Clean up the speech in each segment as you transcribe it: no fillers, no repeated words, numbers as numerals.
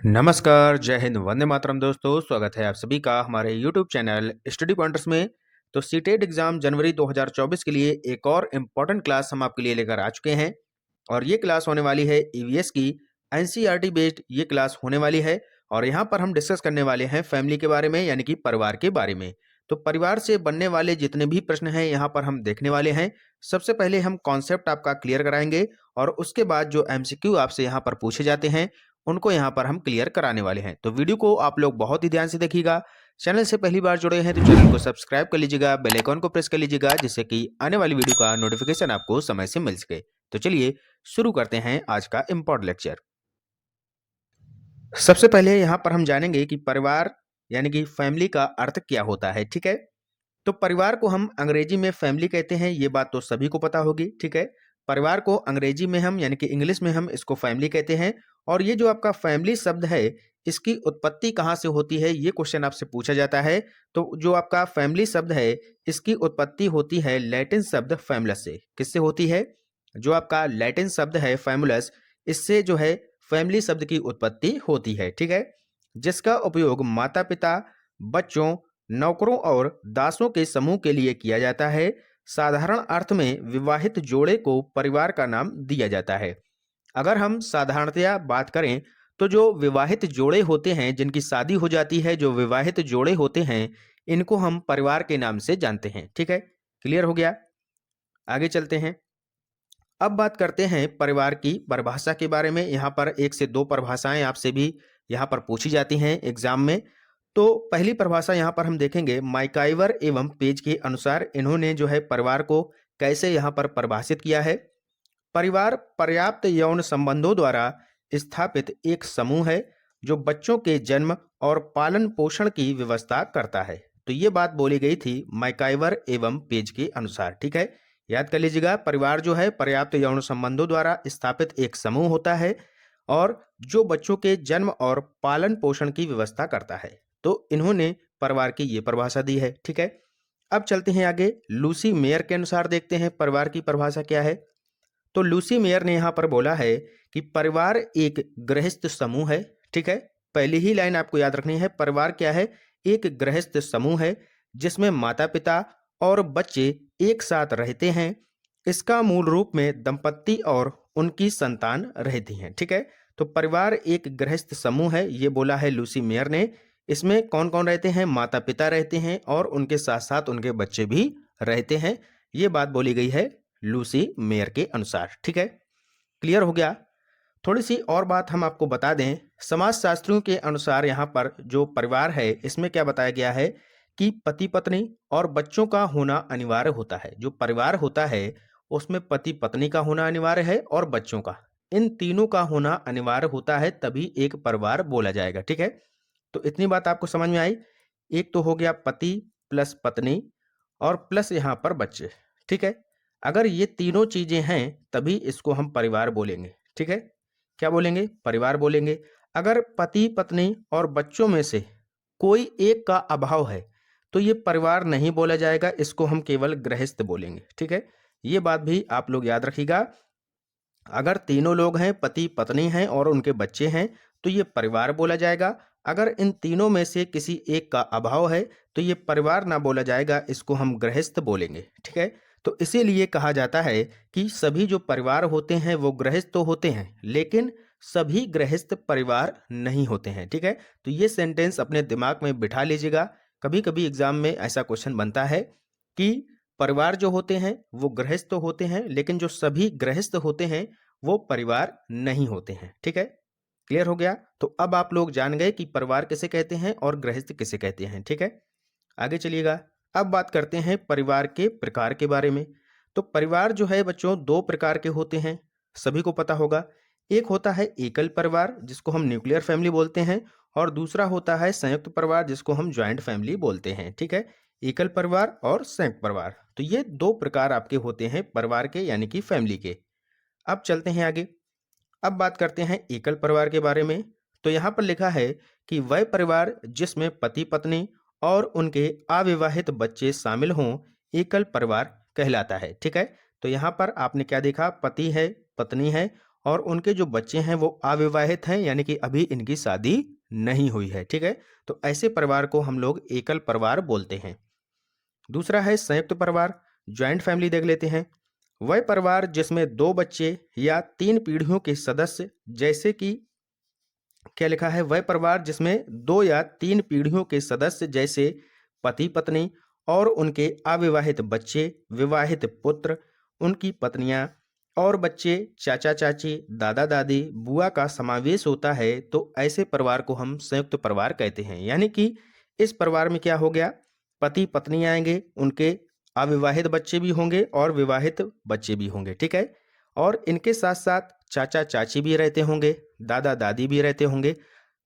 नमस्कार, जय हिंद, वंदे मातरम दोस्तों। स्वागत है आप सभी का हमारे यूट्यूब चैनल स्टडी पॉइंटर्स में। तो सीटेट एग्जाम जनवरी 2024 के लिए एक और इम्पॉर्टेंट क्लास हम आपके लिए लेकर आ चुके हैं और ये क्लास होने वाली है ईवीएस की एनसीईआरटी बेस्ड ये क्लास होने वाली है। और यहाँ पर हम डिस्कस करने वाले हैं फैमिली के बारे में, यानी कि परिवार के बारे में। तो परिवार से बनने वाले जितने भी प्रश्न हैं यहाँ पर हम देखने वाले हैं। सबसे पहले हम कॉन्सेप्ट आपका क्लियर कराएंगे और उसके बाद जो एमसीक्यू आपसे यहाँ पर पूछे जाते हैं उनको यहाँ पर हम क्लियर कराने वाले हैं। तो वीडियो को आप लोग बहुत ही ध्यान से देखिएगा। चैनल से पहली बार जुड़े हैं तो चैनल को सब्सक्राइब कर लीजिएगा, बेल आइकन को प्रेस कर लीजिएगा, जिससे कि आने वाली वीडियो का नोटिफिकेशन आपको समय से मिल सके। तो चलिए शुरू करते हैं आज का इम्पोर्टेंट लेक्चर। सबसे पहले यहाँ पर हम जानेंगे कि परिवार यानी कि फैमिली का अर्थ क्या होता है। ठीक है, तो परिवार को हम अंग्रेजी में फैमिली कहते हैं, ये बात तो सभी को पता होगी। ठीक है, परिवार को अंग्रेजी में हम यानी कि इंग्लिश में हम इसको फैमिली कहते हैं। और ये जो आपका फैमिली शब्द है इसकी उत्पत्ति कहाँ से होती है, ये क्वेश्चन आपसे पूछा जाता है। तो जो आपका फैमिली शब्द है इसकी उत्पत्ति होती है लैटिन शब्द फैमुलस से। किससे होती है? जो आपका लैटिन शब्द है फैमुलस, इससे जो है फैमिली शब्द की उत्पत्ति होती है। ठीक है, जिसका उपयोग माता पिता, बच्चों, नौकरों और दासों के समूह के लिए किया जाता है। साधारण अर्थ में विवाहित जोड़े को परिवार का नाम दिया जाता है। अगर हम साधारणतया बात करें तो जो विवाहित जोड़े होते हैं, जिनकी शादी हो जाती है, जो विवाहित जोड़े होते हैं, इनको हम परिवार के नाम से जानते हैं। ठीक है, क्लियर हो गया? आगे चलते हैं। अब बात करते हैं परिवार की परिभाषा के बारे में। यहाँ पर 1 से 2 परिभाषाएं आपसे भी यहाँ पर पूछी जाती हैं एग्जाम में। तो पहली परिभाषा यहाँ पर हम देखेंगे माइकाइवर एवं पेज के अनुसार इन्होंने जो है परिवार को कैसे यहाँ पर परिभाषित किया है। परिवार पर्याप्त यौन संबंधों द्वारा स्थापित एक समूह है जो बच्चों के जन्म और पालन पोषण की व्यवस्था करता है। तो ये बात बोली गई थी माइकाइवर एवं पेज के अनुसार। ठीक है, याद कर लीजिएगा, परिवार जो है पर्याप्त यौन संबंधों द्वारा स्थापित एक समूह होता है और जो बच्चों के जन्म और पालन पोषण की व्यवस्था करता है। तो इन्होंने परिवार की ये परिभाषा दी है। ठीक है, अब चलते हैं आगे। लूसी मेयर के अनुसार देखते हैं परिवार की परिभाषा क्या है। तो लूसी मेयर ने यहाँ पर बोला है कि परिवार एक गृहस्थ समूह है। ठीक है, पहली ही लाइन आपको याद रखनी है, परिवार क्या है? एक गृहस्थ समूह है जिसमें माता पिता और बच्चे एक साथ रहते हैं। इसका मूल रूप में दंपत्ति और उनकी संतान रहती हैं। ठीक है, तो परिवार एक गृहस्थ समूह है, ये बोला है लूसी मेयर ने। इसमें कौन कौन रहते हैं? माता पिता रहते हैं और उनके साथ साथ उनके बच्चे भी रहते हैं। ये बात बोली गई है लूसी मेयर के अनुसार। ठीक है, क्लियर हो गया? थोड़ी सी और बात हम आपको बता दें, समाजशास्त्रियों के अनुसार यहाँ पर जो परिवार है इसमें क्या बताया गया है कि पति पत्नी और बच्चों का होना अनिवार्य होता है। जो परिवार होता है उसमें पति पत्नी का होना अनिवार्य है और बच्चों का, इन तीनों का होना अनिवार्य होता है, तभी एक परिवार बोला जाएगा। ठीक है, तो इतनी बात आपको समझ में आई। एक तो हो गया पति प्लस पत्नी और प्लस यहाँ पर बच्चे। ठीक है, अगर ये तीनों चीजें हैं तभी इसको हम परिवार बोलेंगे। ठीक है, क्या बोलेंगे? परिवार बोलेंगे। अगर पति पत्नी और बच्चों में से कोई एक का अभाव है तो ये परिवार नहीं बोला जाएगा, इसको हम केवल गृहस्थ बोलेंगे। ठीक है, ये बात भी आप लोग याद रखिएगा। अगर तीनों लोग हैं, पति पत्नी हैं और उनके बच्चे हैं, तो ये परिवार बोला जाएगा। अगर इन तीनों में से किसी एक का अभाव है तो ये परिवार ना बोला जाएगा, इसको हम गृहस्थ बोलेंगे। ठीक है, तो इसीलिए कहा जाता है कि सभी जो परिवार होते हैं वो गृहस्थ तो होते हैं, लेकिन सभी गृहस्थ परिवार नहीं होते हैं। ठीक है, तो ये सेंटेंस अपने दिमाग में बिठा लीजिएगा। कभी कभी एग्जाम में ऐसा क्वेश्चन बनता है कि परिवार जो होते हैं वो गृहस्थ तो होते हैं, लेकिन जो सभी गृहस्थ होते हैं वो परिवार नहीं होते हैं। ठीक है, क्लियर हो गया? तो अब आप लोग जान गए कि परिवार किसे कहते हैं और गृहस्थ किसे कहते हैं। ठीक है, आगे चलिएगा। अब बात करते हैं परिवार के प्रकार के बारे में। तो परिवार जो है बच्चों 2 प्रकार के होते हैं, सभी को पता होगा। एक होता है एकल परिवार जिसको हम न्यूक्लियर फैमिली बोलते हैं और दूसरा होता है संयुक्त परिवार जिसको हम ज्वाइंट फैमिली बोलते हैं। ठीक है, एकल परिवार और संयुक्त परिवार, तो ये 2 प्रकार आपके होते हैं परिवार के, यानी कि फैमिली के। अब चलते हैं आगे। अब बात करते हैं एकल परिवार के बारे में। तो यहाँ पर लिखा है कि वह परिवार जिसमें पति पत्नी और उनके अविवाहित बच्चे शामिल हों एकल परिवार कहलाता है। ठीक है, तो यहाँ पर आपने क्या देखा? पति है, पत्नी है और उनके जो बच्चे हैं वो अविवाहित हैं, यानी कि अभी इनकी शादी नहीं हुई है। ठीक है, तो ऐसे परिवार को हम लोग एकल परिवार बोलते हैं। दूसरा है संयुक्त परिवार, ज्वाइंट फैमिली देख लेते हैं। वह परिवार जिसमें 2 बच्चे या 3 पीढ़ियों के सदस्य, जैसे कि क्या लिखा है, वह परिवार जिसमें 2 या 3 पीढ़ियों के सदस्य जैसे पति पत्नी और उनके अविवाहित बच्चे, विवाहित पुत्र, उनकी पत्नियां और बच्चे, चाचा चाची, दादा दादी, बुआ का समावेश होता है, तो ऐसे परिवार को हम संयुक्त परिवार कहते हैं। यानी कि इस परिवार में क्या हो गया, पति पत्नी आएंगे, उनके अविवाहित बच्चे भी होंगे और विवाहित बच्चे भी होंगे। ठीक है, और इनके साथ साथ चाचा चाची भी रहते होंगे, दादा दादी भी रहते होंगे,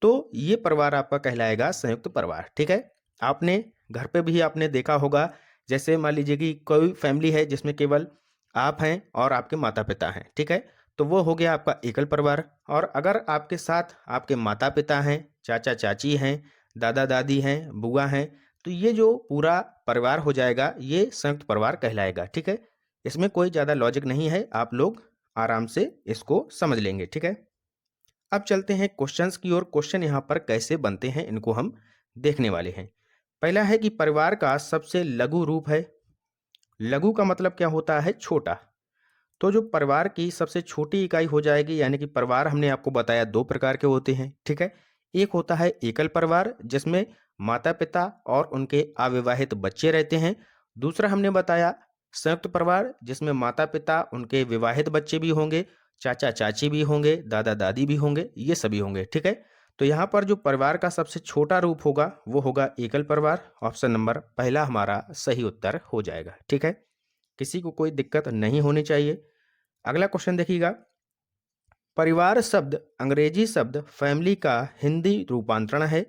तो ये परिवार आपका कहलाएगा संयुक्त परिवार। ठीक है, आपने घर पे भी आपने देखा होगा, जैसे मान लीजिए कि कोई फैमिली है जिसमें केवल आप हैं और आपके माता पिता हैं। ठीक है, तो वो हो गया आपका एकल परिवार। और अगर आपके साथ आपके माता पिता हैं, चाचा चाची हैं, दादा दादी हैं, बुआ हैं, तो ये जो पूरा परिवार हो जाएगा ये संयुक्त परिवार कहलाएगा। ठीक है, इसमें कोई ज़्यादा लॉजिक नहीं है, आप लोग आराम से इसको समझ लेंगे। ठीक है, अब चलते हैं क्वेश्चंस की ओर। क्वेश्चन यहाँ पर कैसे बनते हैं इनको हम देखने वाले हैं। पहला है कि परिवार का सबसे लघु रूप है। लघु का मतलब क्या होता है, छोटा। तो जो परिवार की सबसे छोटी इकाई हो जाएगी, यानी कि परिवार हमने आपको बताया 2 प्रकार के होते हैं। ठीक है, एक होता है एकल परिवार जिसमें माता पिता और उनके अविवाहित बच्चे रहते हैं। दूसरा हमने बताया संयुक्त परिवार जिसमें माता पिता, उनके विवाहित बच्चे भी होंगे, चाचा चाची भी होंगे, दादा दादी भी होंगे, ये सभी होंगे। ठीक है, तो यहाँ पर जो परिवार का सबसे छोटा रूप होगा वो होगा एकल परिवार। ऑप्शन नंबर पहला हमारा सही उत्तर हो जाएगा। ठीक है, किसी को कोई दिक्कत नहीं होनी चाहिए। अगला क्वेश्चन देखिएगा, परिवार शब्द अंग्रेजी शब्द फैमिली का हिंदी रूपांतरण है।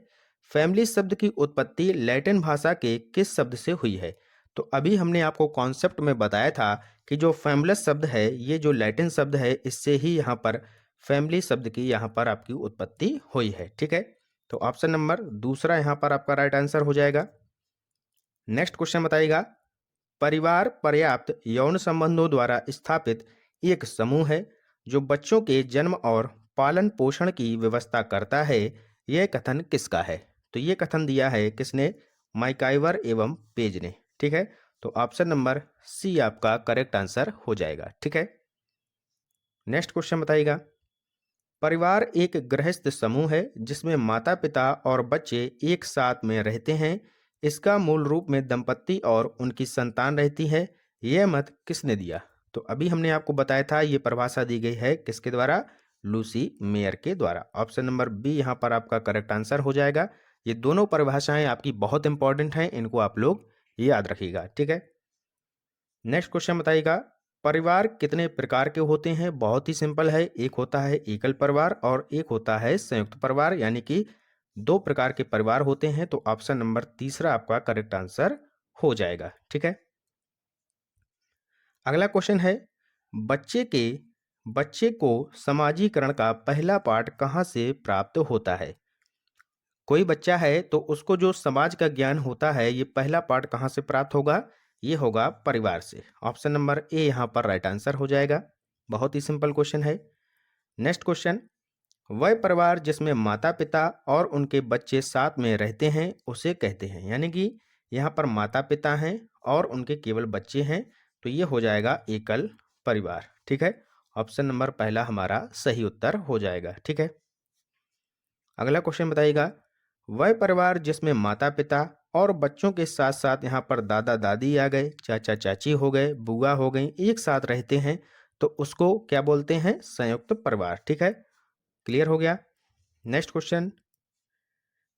फैमिली शब्द की उत्पत्ति लैटिन भाषा के किस शब्द से हुई है? तो अभी हमने आपको कॉन्सेप्ट में बताया था कि जो फैमिलस शब्द है, ये जो लैटिन शब्द है, इससे ही यहाँ पर फैमिली शब्द की यहाँ पर आपकी उत्पत्ति हुई है। ठीक है, तो ऑप्शन नंबर दूसरा यहाँ पर आपका राइट आंसर हो जाएगा। नेक्स्ट क्वेश्चन बताइएगा, परिवार पर्याप्त यौन संबंधों द्वारा स्थापित एक समूह है जो बच्चों के जन्म और पालन पोषण की व्यवस्था करता है। यह कथन किसका है? तो ये कथन दिया है किसने? मैकाइवर एवं पेज ने। ठीक है, तो ऑप्शन नंबर सी आपका करेक्ट आंसर हो जाएगा। ठीक है, नेक्स्ट क्वेश्चन बताइएगा, परिवार एक गृहस्थ समूह है जिसमें माता पिता और बच्चे एक साथ में रहते हैं। इसका मूल रूप में दंपत्ति और उनकी संतान रहती है। यह मत किसने दिया? तो अभी हमने आपको बताया था, ये परिभाषा दी गई है किसके द्वारा? लूसी मेयर के द्वारा। ऑप्शन नंबर बी यहाँ पर आपका करेक्ट आंसर हो जाएगा। ये दोनों परिभाषाएं आपकी बहुत इंपॉर्टेंट हैं, इनको आप लोग याद रखिएगा। ठीक है, नेक्स्ट क्वेश्चन बताइएगा, परिवार कितने प्रकार के होते हैं? बहुत ही सिंपल है, एक होता है एकल परिवार और एक होता है संयुक्त परिवार, यानी कि 2 प्रकार के परिवार होते हैं। तो ऑप्शन नंबर तीसरा आपका करेक्ट आंसर हो जाएगा। ठीक है, अगला क्वेश्चन है, बच्चे को समाजीकरण का पहला पाठ कहाँ से प्राप्त होता है? कोई बच्चा है तो उसको जो समाज का ज्ञान होता है, ये पहला पाठ कहाँ से प्राप्त होगा? ये होगा परिवार से। ऑप्शन नंबर ए यहाँ पर राइट आंसर हो जाएगा। बहुत ही सिंपल क्वेश्चन है। नेक्स्ट क्वेश्चन, वह परिवार जिसमें माता पिता और उनके बच्चे साथ में रहते हैं उसे कहते हैं। यानी कि यहाँ पर माता पिता हैं और उनके केवल बच्चे हैं, तो ये हो जाएगा एकल परिवार। ठीक है, ऑप्शन नंबर पहला हमारा सही उत्तर हो जाएगा। ठीक है, अगला क्वेश्चन बताइएगा, वह परिवार जिसमें माता पिता और बच्चों के साथ साथ यहाँ पर दादा दादी आ गए, चाचा चाची हो गए, बुआ हो गई, एक साथ रहते हैं, तो उसको क्या बोलते हैं? संयुक्त परिवार। ठीक है, क्लियर हो गया। नेक्स्ट क्वेश्चन,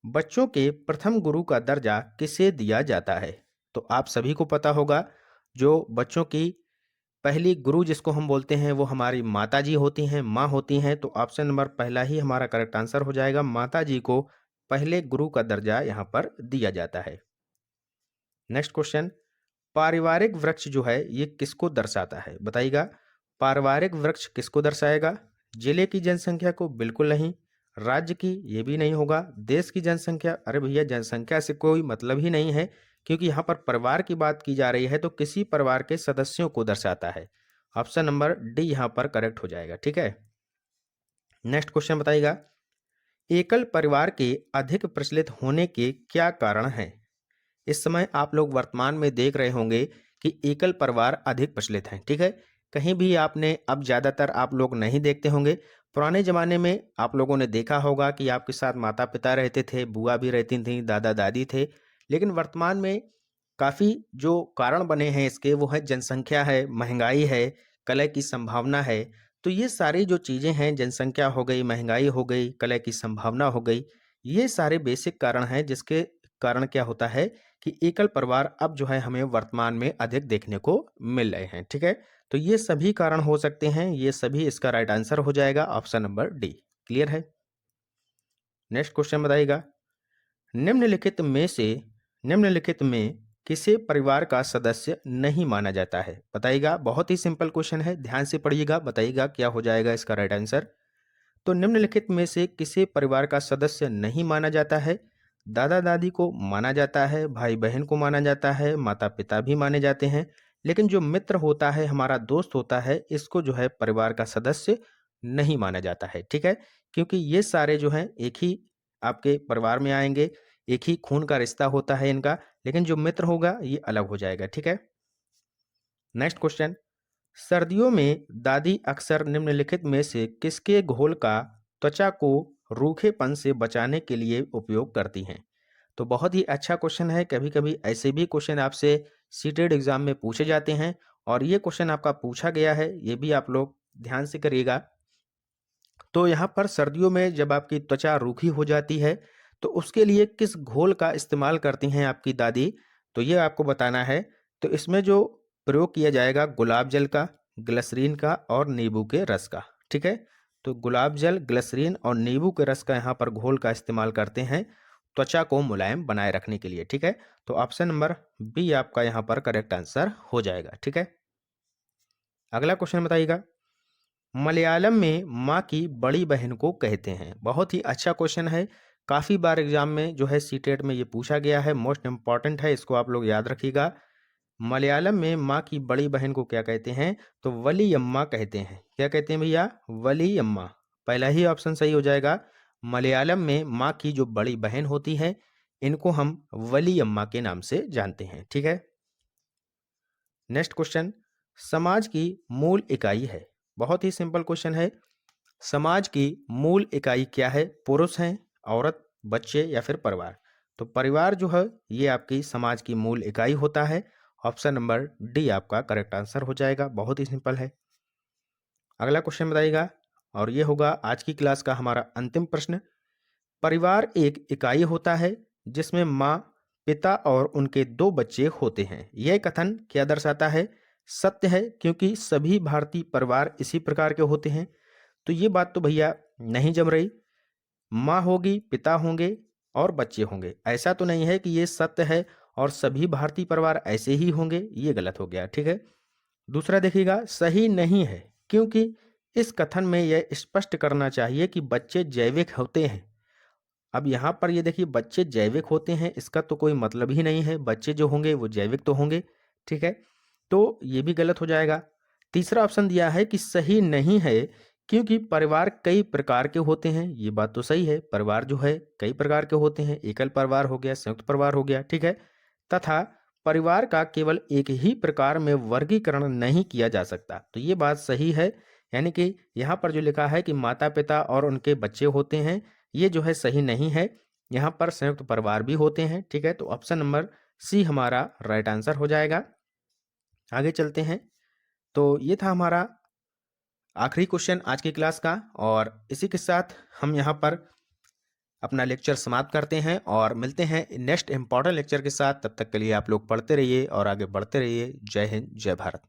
बच्चों के प्रथम गुरु का दर्जा किसे दिया जाता है? तो आप सभी को पता होगा, जो बच्चों की पहली गुरु जिसको हम बोलते हैं वो हमारी माता जी होती हैं, माँ होती हैं। तो ऑप्शन नंबर पहला ही हमारा करेक्ट आंसर हो जाएगा। माता जी को पहले गुरु का दर्जा यहाँ पर दिया जाता है। नेक्स्ट क्वेश्चन, पारिवारिक वृक्ष जो है ये किसको दर्शाता है? बताइएगा, पारिवारिक वृक्ष किसको दर्शाएगा? जिले की जनसंख्या को? बिल्कुल नहीं। राज्य की? ये भी नहीं होगा। देश की जनसंख्या? अरे भैया, जनसंख्या से कोई मतलब ही नहीं है, क्योंकि यहाँ पर परिवार की बात की जा रही है, तो किसी परिवार के सदस्यों को दर्शाता है। ऑप्शन नंबर डी यहाँ पर करेक्ट हो जाएगा। ठीक है, नेक्स्ट क्वेश्चन बताइएगा, एकल परिवार के अधिक प्रचलित होने के क्या कारण हैं? इस समय आप लोग वर्तमान में देख रहे होंगे कि एकल परिवार अधिक प्रचलित हैं, ठीक है। कहीं भी आपने अब ज़्यादातर आप लोग नहीं देखते होंगे। पुराने ज़माने में आप लोगों ने देखा होगा कि आपके साथ माता पिता रहते थे, बुआ भी रहती थी, दादा दादी थे। लेकिन वर्तमान में काफ़ी जो कारण बने हैं इसके, वो है जनसंख्या है, महंगाई है, कलह की संभावना है। तो ये सारी जो चीज़ें हैं, जनसंख्या हो गई, महंगाई हो गई, कलह की संभावना हो गई, ये सारे बेसिक कारण हैं जिसके कारण क्या होता है कि एकल परिवार अब जो है हमें वर्तमान में अधिक देखने को मिल रहे हैं, ठीक है। तो ये सभी कारण हो सकते हैं, ये सभी इसका राइट आंसर हो जाएगा ऑप्शन नंबर डी। क्लियर है? नेक्स्ट क्वेश्चन बताइएगा, निम्नलिखित में से निम्नलिखित में किसे परिवार का सदस्य नहीं माना जाता है? बताइएगा। बहुत ही सिंपल क्वेश्चन है, ध्यान से पढ़िएगा, बताइएगा क्या हो जाएगा इसका राइट आंसर। तो निम्नलिखित में से किसे परिवार का सदस्य नहीं माना जाता है? दादा दादी को माना जाता है, भाई बहन को माना जाता है, माता पिता भी माने जाते हैं, लेकिन जो मित्र होता है, हमारा दोस्त होता है, इसको जो है परिवार का सदस्य नहीं माना जाता है, ठीक है। क्योंकि ये सारे जो हैं एक ही आपके परिवार में आएंगे, एक ही खून का रिश्ता होता है इनका, लेकिन जो मित्र होगा ये अलग हो जाएगा, ठीक है। नेक्स्ट क्वेश्चन, सर्दियों में दादी अक्सर निम्नलिखित में से किसके घोल का त्वचा को रूखेपन से बचाने के लिए उपयोग करती हैं? तो बहुत ही अच्छा क्वेश्चन है। कभी कभी ऐसे भी क्वेश्चन आपसे सीटेड एग्जाम में पूछे जाते हैं और ये क्वेश्चन आपका पूछा गया है, ये भी आप लोग ध्यान से करिएगा। तो यहाँ पर सर्दियों में जब आपकी त्वचा रूखी हो जाती है तो उसके लिए किस घोल का इस्तेमाल करती हैं आपकी दादी, तो ये आपको बताना है। तो इसमें जो प्रयोग किया जाएगा गुलाब जल का, ग्लिसरीन का और नींबू के रस का, ठीक है। तो गुलाब जल, ग्लिसरीन और नींबू के रस का यहाँ पर घोल का इस्तेमाल करते हैं त्वचा को मुलायम बनाए रखने के लिए, ठीक है। तो ऑप्शन नंबर बी आपका यहाँ पर करेक्ट आंसर हो जाएगा, ठीक है। अगला क्वेश्चन बताइएगा, मलयालम में माँ की बड़ी बहन को कहते हैं? बहुत ही अच्छा क्वेश्चन है, काफ़ी बार एग्जाम में जो है सीटेट में ये पूछा गया है, मोस्ट इंपॉर्टेंट है, इसको आप लोग याद रखिएगा। मलयालम में माँ की बड़ी बहन को क्या कहते हैं? तो वलीयम्मा कहते हैं। क्या कहते हैं भैया? वलीयम्मा। पहला ही ऑप्शन सही हो जाएगा। मलयालम में माँ की जो बड़ी बहन होती है इनको हम वलीयम्मा के नाम से जानते हैं, ठीक है। नेक्स्ट क्वेश्चन, समाज की मूल इकाई है। बहुत ही सिंपल क्वेश्चन है, समाज की मूल इकाई क्या है? पुरुष हैं, औरत, बच्चे या फिर परिवार? तो परिवार जो है ये आपकी समाज की मूल इकाई होता है। ऑप्शन नंबर डी आपका करेक्ट आंसर हो जाएगा, बहुत ही सिंपल है। अगला क्वेश्चन बताइएगा और ये होगा आज की क्लास का हमारा अंतिम प्रश्न। परिवार एक इकाई होता है जिसमें माँ, पिता और उनके 2 बच्चे होते हैं। यह कथन क्या दर्शाता है? सत्य है, क्योंकि सभी भारतीय परिवार इसी प्रकार के होते हैं। तो ये बात तो भैया नहीं जम रही। माँ होगी, पिता होंगे और बच्चे होंगे, ऐसा तो नहीं है कि ये सत्य है और सभी भारतीय परिवार ऐसे ही होंगे, ये गलत हो गया, ठीक है। दूसरा देखिएगा, सही नहीं है, क्योंकि इस कथन में यह स्पष्ट करना चाहिए कि बच्चे जैविक होते हैं। अब यहाँ पर ये देखिए, बच्चे जैविक होते हैं, इसका तो कोई मतलब ही नहीं है। बच्चे जो होंगे वो जैविक तो होंगे, ठीक है। तो ये भी गलत हो जाएगा। तीसरा ऑप्शन दिया है कि सही नहीं है, क्योंकि परिवार कई प्रकार के होते हैं। ये बात तो सही है, परिवार जो है कई प्रकार के होते हैं, एकल परिवार हो गया, संयुक्त परिवार हो गया, ठीक है। तथा परिवार का केवल एक ही प्रकार में वर्गीकरण नहीं किया जा सकता। तो ये बात सही है, यानी कि यहाँ पर जो लिखा है कि माता पिता और उनके बच्चे होते हैं, ये जो है सही नहीं है। यहाँ पर संयुक्त परिवार भी होते हैं, ठीक है। तो ऑप्शन नंबर सी हमारा राइट आंसर हो जाएगा। आगे चलते हैं। तो ये था हमारा आखिरी क्वेश्चन आज की क्लास का, और इसी के साथ हम यहाँ पर अपना लेक्चर समाप्त करते हैं और मिलते हैं नेक्स्ट इंपॉर्टेंट लेक्चर के साथ। तब तक के लिए आप लोग पढ़ते रहिए और आगे बढ़ते रहिए। जय हिंद, जय भारत।